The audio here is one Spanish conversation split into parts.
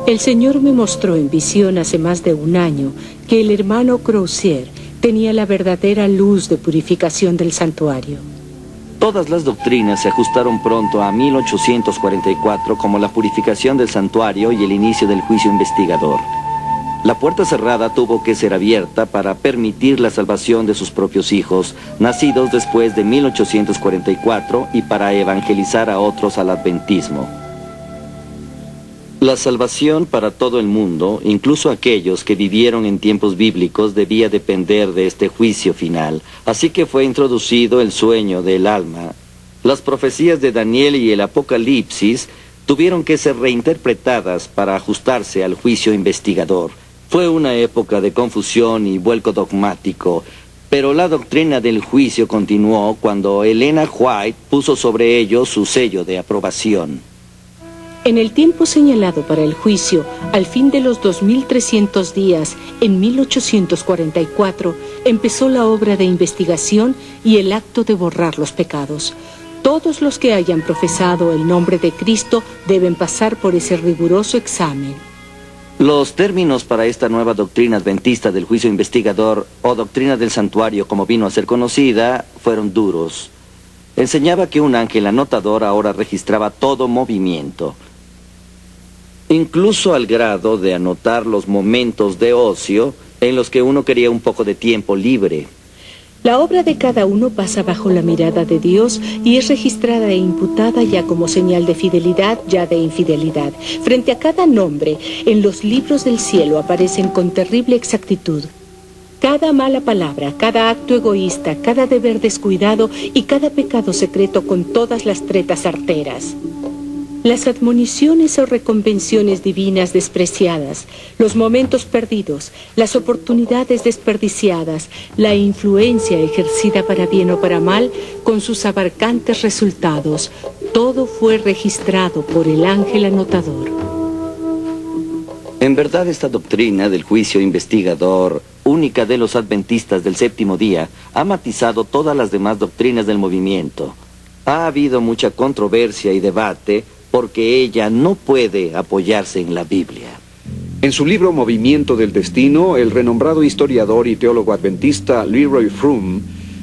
El Señor me mostró en visión hace más de un año que el hermano Crozier tenía la verdadera luz de purificación del santuario. Todas las doctrinas se ajustaron pronto a 1844 como la purificación del santuario y el inicio del juicio investigador. La puerta cerrada tuvo que ser abierta para permitir la salvación de sus propios hijos, nacidos después de 1844, y para evangelizar a otros al adventismo. La salvación para todo el mundo, incluso aquellos que vivieron en tiempos bíblicos, debía depender de este juicio final. Así que fue introducido el sueño del alma. Las profecías de Daniel y el Apocalipsis tuvieron que ser reinterpretadas para ajustarse al juicio investigador. Fue una época de confusión y vuelco dogmático, pero la doctrina del juicio continuó cuando Elena White puso sobre ello su sello de aprobación. En el tiempo señalado para el juicio, al fin de los 2300 días, en 1844, empezó la obra de investigación y el acto de borrar los pecados. Todos los que hayan profesado el nombre de Cristo deben pasar por ese riguroso examen. Los términos para esta nueva doctrina adventista del juicio investigador, o doctrina del santuario como vino a ser conocida, fueron duros. Enseñaba que un ángel anotador ahora registraba todo movimiento, incluso al grado de anotar los momentos de ocio en los que uno quería un poco de tiempo libre. La obra de cada uno pasa bajo la mirada de Dios y es registrada e imputada ya como señal de fidelidad, ya de infidelidad. Frente a cada nombre, en los libros del cielo aparecen con terrible exactitud cada mala palabra, cada acto egoísta, cada deber descuidado y cada pecado secreto con todas las tretas arteras. Las admoniciones o reconvenciones divinas despreciadas, los momentos perdidos, las oportunidades desperdiciadas, la influencia ejercida para bien o para mal, con sus abarcantes resultados, todo fue registrado por el ángel anotador. En verdad, esta doctrina del juicio investigador, única de los adventistas del séptimo día, ha matizado todas las demás doctrinas del movimiento. Ha habido mucha controversia y debate, porque ella no puede apoyarse en la Biblia. En su libro Movimiento del Destino, el renombrado historiador y teólogo adventista Leroy Froom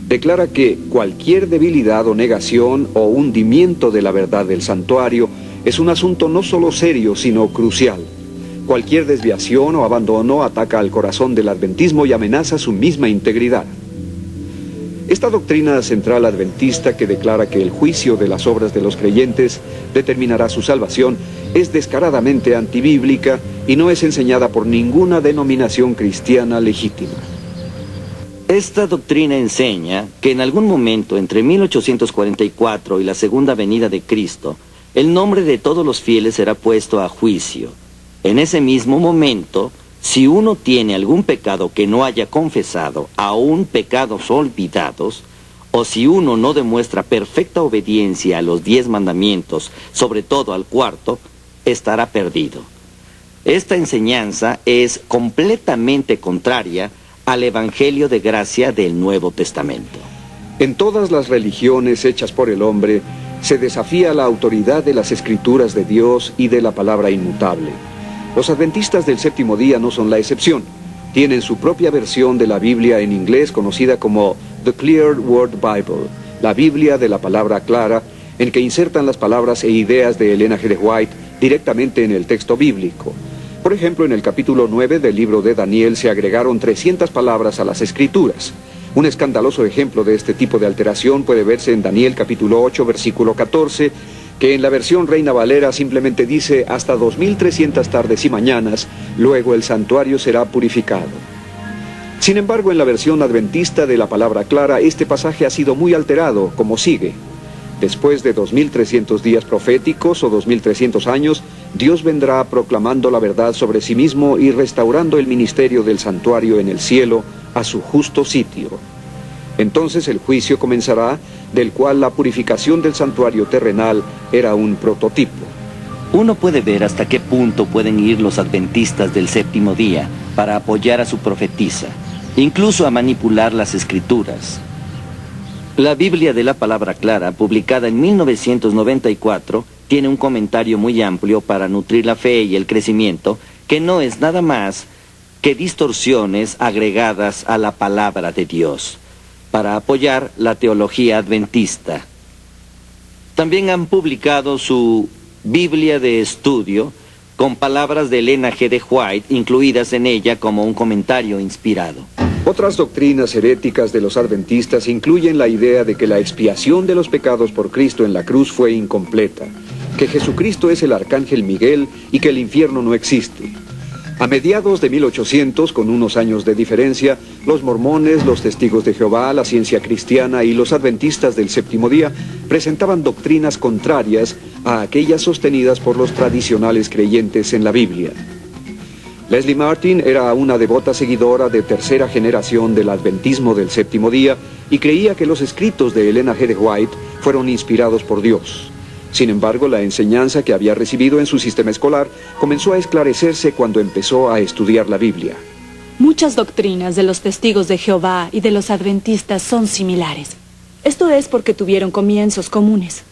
declara que cualquier debilidad o negación o hundimiento de la verdad del santuario es un asunto no solo serio, sino crucial. Cualquier desviación o abandono ataca al corazón del adventismo y amenaza su misma integridad. Esta doctrina central adventista, que declara que el juicio de las obras de los creyentes determinará su salvación, es descaradamente antibíblica y no es enseñada por ninguna denominación cristiana legítima. Esta doctrina enseña que en algún momento entre 1844 y la segunda venida de Cristo, el nombre de todos los fieles será puesto a juicio. En ese mismo momento, si uno tiene algún pecado que no haya confesado, aún pecados olvidados, o si uno no demuestra perfecta obediencia a los 10 mandamientos, sobre todo al cuarto, estará perdido. Esta enseñanza es completamente contraria al Evangelio de gracia del Nuevo Testamento. En todas las religiones hechas por el hombre, se desafía la autoridad de las Escrituras de Dios y de la palabra inmutable. Los adventistas del séptimo día no son la excepción. Tienen su propia versión de la Biblia en inglés conocida como The Clear Word Bible, la Biblia de la palabra clara, en que insertan las palabras e ideas de Elena G. White directamente en el texto bíblico. Por ejemplo, en el capítulo 9 del libro de Daniel se agregaron 300 palabras a las Escrituras. Un escandaloso ejemplo de este tipo de alteración puede verse en Daniel capítulo 8, versículo 14, que en la versión Reina Valera simplemente dice hasta 2300 tardes y mañanas, luego el santuario será purificado. Sin embargo, en la versión adventista de la palabra clara, este pasaje ha sido muy alterado, como sigue. Después de 2300 días proféticos o 2300 años, Dios vendrá proclamando la verdad sobre sí mismo y restaurando el ministerio del santuario en el cielo a su justo sitio. Entonces el juicio comenzará, del cual la purificación del santuario terrenal era un prototipo. Uno puede ver hasta qué punto pueden ir los adventistas del séptimo día para apoyar a su profetisa, incluso a manipular las Escrituras. La Biblia de la Palabra Clara, publicada en 1994, tiene un comentario muy amplio para nutrir la fe y el crecimiento, que no es nada más que distorsiones agregadas a la palabra de Dios, para apoyar la teología adventista. También han publicado su Biblia de estudio, con palabras de Elena G. de White incluidas en ella como un comentario inspirado. Otras doctrinas heréticas de los adventistas incluyen la idea de que la expiación de los pecados por Cristo en la cruz fue incompleta, que Jesucristo es el arcángel Miguel y que el infierno no existe. A mediados de 1800, con unos años de diferencia, los mormones, los testigos de Jehová, la ciencia cristiana y los adventistas del séptimo día presentaban doctrinas contrarias a aquellas sostenidas por los tradicionales creyentes en la Biblia. Leslie Martin era una devota seguidora de tercera generación del adventismo del séptimo día y creía que los escritos de Elena G. de White fueron inspirados por Dios. Sin embargo, la enseñanza que había recibido en su sistema escolar comenzó a esclarecerse cuando empezó a estudiar la Biblia. Muchas doctrinas de los testigos de Jehová y de los adventistas son similares. Esto es porque tuvieron comienzos comunes.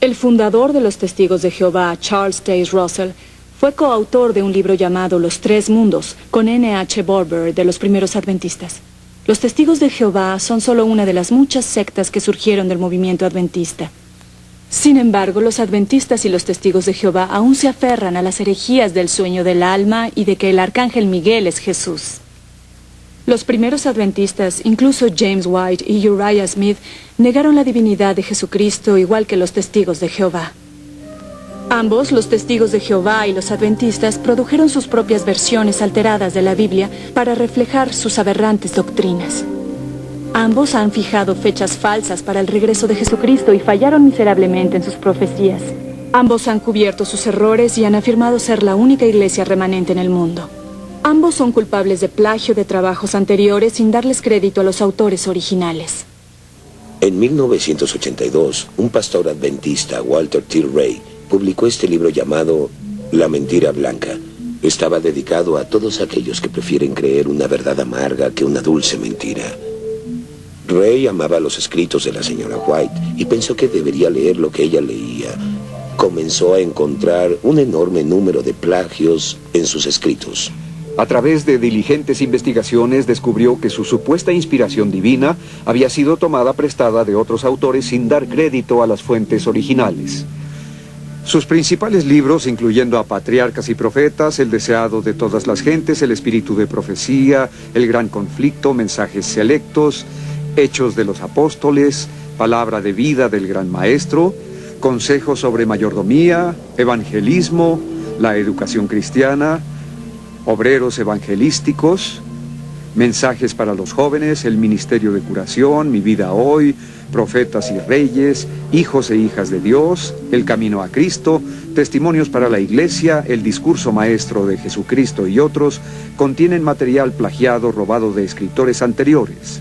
El fundador de los testigos de Jehová, Charles Taze Russell, fue coautor de un libro llamado Los Tres Mundos, con N.H. Barber de los primeros adventistas. Los testigos de Jehová son solo una de las muchas sectas que surgieron del movimiento adventista. Sin embargo, los adventistas y los testigos de Jehová aún se aferran a las herejías del sueño del alma y de que el arcángel Miguel es Jesús. Los primeros adventistas, incluso James White y Uriah Smith, negaron la divinidad de Jesucristo igual que los testigos de Jehová. Ambos, los testigos de Jehová y los adventistas, produjeron sus propias versiones alteradas de la Biblia para reflejar sus aberrantes doctrinas. Ambos han fijado fechas falsas para el regreso de Jesucristo y fallaron miserablemente en sus profecías. Ambos han cubierto sus errores y han afirmado ser la única iglesia remanente en el mundo. Ambos son culpables de plagio de trabajos anteriores sin darles crédito a los autores originales. En 1982, un pastor adventista, Walter T. Ray, publicó este libro llamado La Mentira Blanca. Estaba dedicado a todos aquellos que prefieren creer una verdad amarga que una dulce mentira. Ray amaba los escritos de la señora White y pensó que debería leer lo que ella leía. Comenzó a encontrar un enorme número de plagios en sus escritos. A través de diligentes investigaciones descubrió que su supuesta inspiración divina había sido tomada prestada de otros autores sin dar crédito a las fuentes originales. Sus principales libros, incluyendo a Patriarcas y Profetas, El deseado de todas las gentes, El espíritu de profecía, El gran conflicto, Mensajes selectos, Hechos de los apóstoles, Palabra de vida del gran maestro, Consejos sobre mayordomía, Evangelismo, La educación cristiana, Obreros evangelísticos, Mensajes para los jóvenes, El ministerio de curación, Mi vida hoy, Profetas y reyes, Hijos e hijas de Dios, El camino a Cristo, Testimonios para la iglesia, El discurso maestro de Jesucristo y otros, contienen material plagiado robado de escritores anteriores.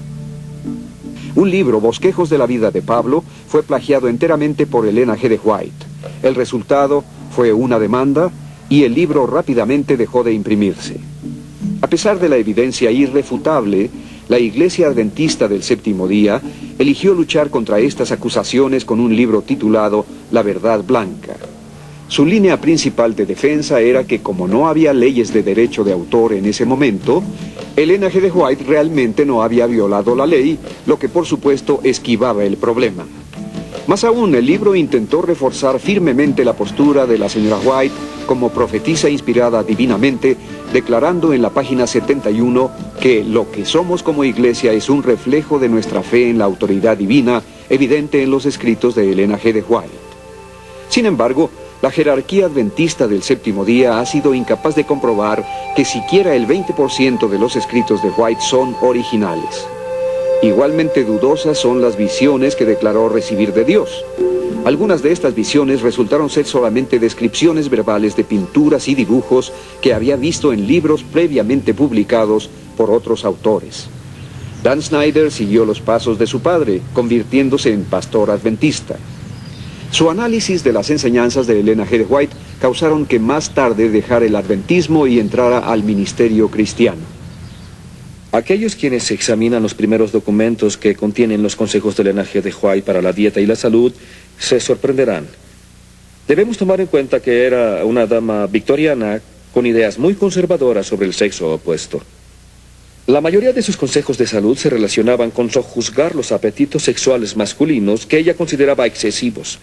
Un libro, Bosquejos de la vida de Pablo, fue plagiado enteramente por Elena G. de White. El resultado fue una demanda y el libro rápidamente dejó de imprimirse. A pesar de la evidencia irrefutable, la Iglesia Adventista del Séptimo Día eligió luchar contra estas acusaciones con un libro titulado La Verdad Blanca. Su línea principal de defensa era que como no había leyes de derecho de autor en ese momento, Elena G. de White realmente no había violado la ley, lo que por supuesto esquivaba el problema. Más aún, el libro intentó reforzar firmemente la postura de la señora White como profetisa inspirada divinamente, declarando en la página 71 que lo que somos como iglesia es un reflejo de nuestra fe en la autoridad divina, evidente en los escritos de Elena G. de White. Sin embargo, la jerarquía adventista del Séptimo Día ha sido incapaz de comprobar que siquiera el 20% de los escritos de White son originales. Igualmente dudosas son las visiones que declaró recibir de Dios. Algunas de estas visiones resultaron ser solamente descripciones verbales de pinturas y dibujos que había visto en libros previamente publicados por otros autores. Dan Snyder siguió los pasos de su padre, convirtiéndose en pastor adventista. Su análisis de las enseñanzas de Elena G. de White causaron que más tarde dejara el adventismo y entrara al ministerio cristiano. Aquellos quienes examinan los primeros documentos que contienen los consejos de Elena G. de White para la dieta y la salud se sorprenderán. Debemos tomar en cuenta que era una dama victoriana con ideas muy conservadoras sobre el sexo opuesto. La mayoría de sus consejos de salud se relacionaban con sojuzgar los apetitos sexuales masculinos que ella consideraba excesivos.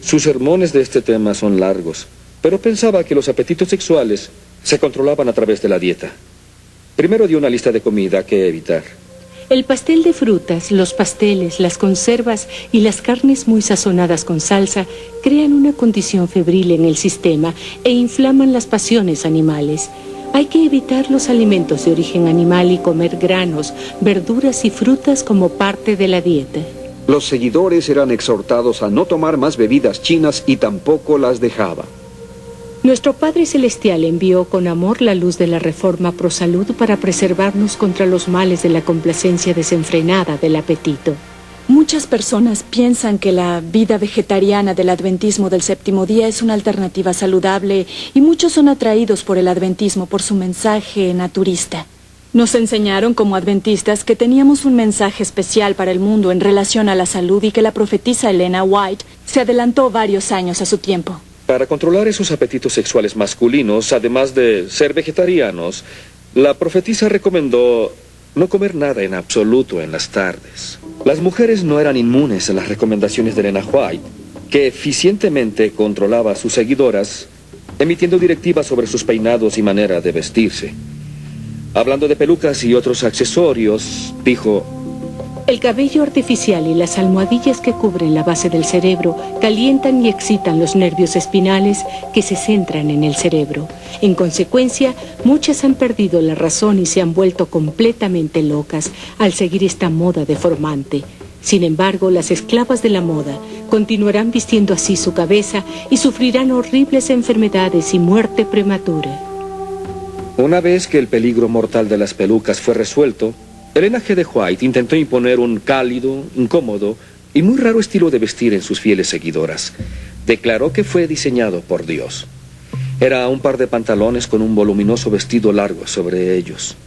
Sus sermones de este tema son largos, pero pensaba que los apetitos sexuales se controlaban a través de la dieta. Primero dio una lista de comida que evitar. El pastel de frutas, los pasteles, las conservas y las carnes muy sazonadas con salsa crean una condición febril en el sistema e inflaman las pasiones animales. Hay que evitar los alimentos de origen animal y comer granos, verduras y frutas como parte de la dieta. Los seguidores eran exhortados a no tomar más bebidas chinas y tampoco las dejaba. Nuestro Padre Celestial envió con amor la luz de la reforma pro salud para preservarnos contra los males de la complacencia desenfrenada del apetito. Muchas personas piensan que la vida vegetariana del adventismo del séptimo día es una alternativa saludable y muchos son atraídos por el adventismo por su mensaje naturista. Nos enseñaron como adventistas que teníamos un mensaje especial para el mundo en relación a la salud y que la profetisa Elena White se adelantó varios años a su tiempo. Para controlar esos apetitos sexuales masculinos, además de ser vegetarianos, la profetisa recomendó no comer nada en absoluto en las tardes. Las mujeres no eran inmunes a las recomendaciones de Elena White, que eficientemente controlaba a sus seguidoras, emitiendo directivas sobre sus peinados y manera de vestirse. Hablando de pelucas y otros accesorios, dijo: el cabello artificial y las almohadillas que cubren la base del cerebro calientan y excitan los nervios espinales que se centran en el cerebro. En consecuencia, muchas han perdido la razón y se han vuelto completamente locas al seguir esta moda deformante. Sin embargo, las esclavas de la moda continuarán vistiendo así su cabeza y sufrirán horribles enfermedades y muerte prematura. Una vez que el peligro mortal de las pelucas fue resuelto, Elena G. de White intentó imponer un cálido, incómodo y muy raro estilo de vestir en sus fieles seguidoras. Declaró que fue diseñado por Dios. Era un par de pantalones con un voluminoso vestido largo sobre ellos.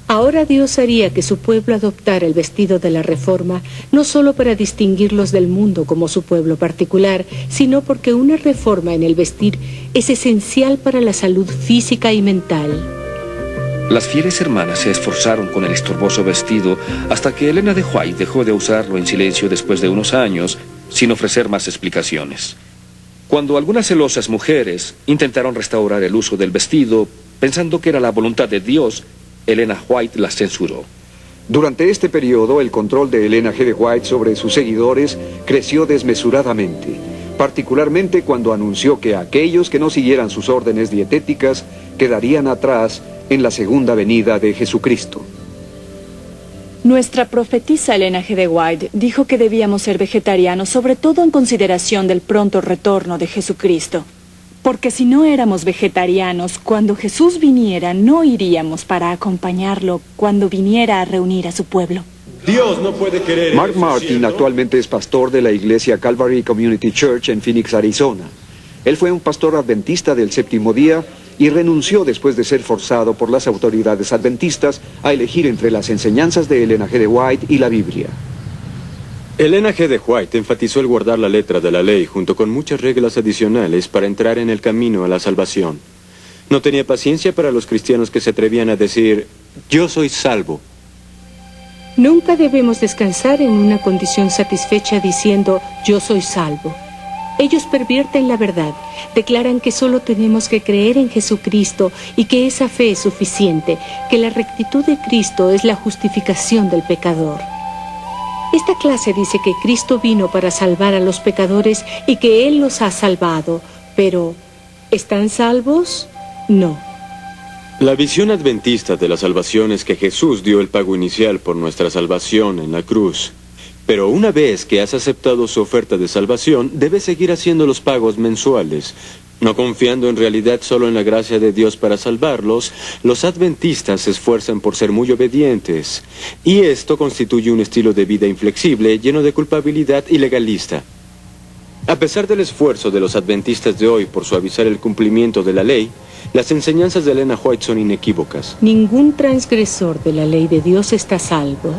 Ahora Dios haría que su pueblo adoptara el vestido de la reforma, no solo para distinguirlos del mundo como su pueblo particular, sino porque una reforma en el vestir es esencial para la salud física y mental. Las fieles hermanas se esforzaron con el estorboso vestido hasta que Elena de White dejó de usarlo en silencio después de unos años, sin ofrecer más explicaciones. Cuando algunas celosas mujeres intentaron restaurar el uso del vestido, pensando que era la voluntad de Dios, Elena White las censuró. Durante este periodo, el control de Elena G. de White sobre sus seguidores creció desmesuradamente, particularmente cuando anunció que aquellos que no siguieran sus órdenes dietéticas quedarían atrás en la segunda venida de Jesucristo. Nuestra profetisa Elena G. de White dijo que debíamos ser vegetarianos, sobre todo en consideración del pronto retorno de Jesucristo. Porque si no éramos vegetarianos, cuando Jesús viniera, no iríamos para acompañarlo cuando viniera a reunir a su pueblo. Dios no puede querer. Mark Martin actualmente es pastor de la iglesia Calvary Community Church en Phoenix, Arizona. Él fue un pastor adventista del séptimo día y renunció después de ser forzado por las autoridades adventistas a elegir entre las enseñanzas de Elena G. de White y la Biblia. Elena G. de White enfatizó el guardar la letra de la ley junto con muchas reglas adicionales para entrar en el camino a la salvación. No tenía paciencia para los cristianos que se atrevían a decir: yo soy salvo. Nunca debemos descansar en una condición satisfecha diciendo yo soy salvo. Ellos pervierten la verdad, declaran que solo tenemos que creer en Jesucristo y que esa fe es suficiente, que la rectitud de Cristo es la justificación del pecador. Esta clase dice que Cristo vino para salvar a los pecadores y que Él los ha salvado, pero ¿están salvos? No. La visión adventista de la salvación es que Jesús dio el pago inicial por nuestra salvación en la cruz. Pero una vez que has aceptado su oferta de salvación, debes seguir haciendo los pagos mensuales. No confiando en realidad solo en la gracia de Dios para salvarlos, los adventistas se esfuerzan por ser muy obedientes. Y esto constituye un estilo de vida inflexible, lleno de culpabilidad y legalista. A pesar del esfuerzo de los adventistas de hoy por suavizar el cumplimiento de la ley, las enseñanzas de Elena White son inequívocas. Ningún transgresor de la ley de Dios está salvo.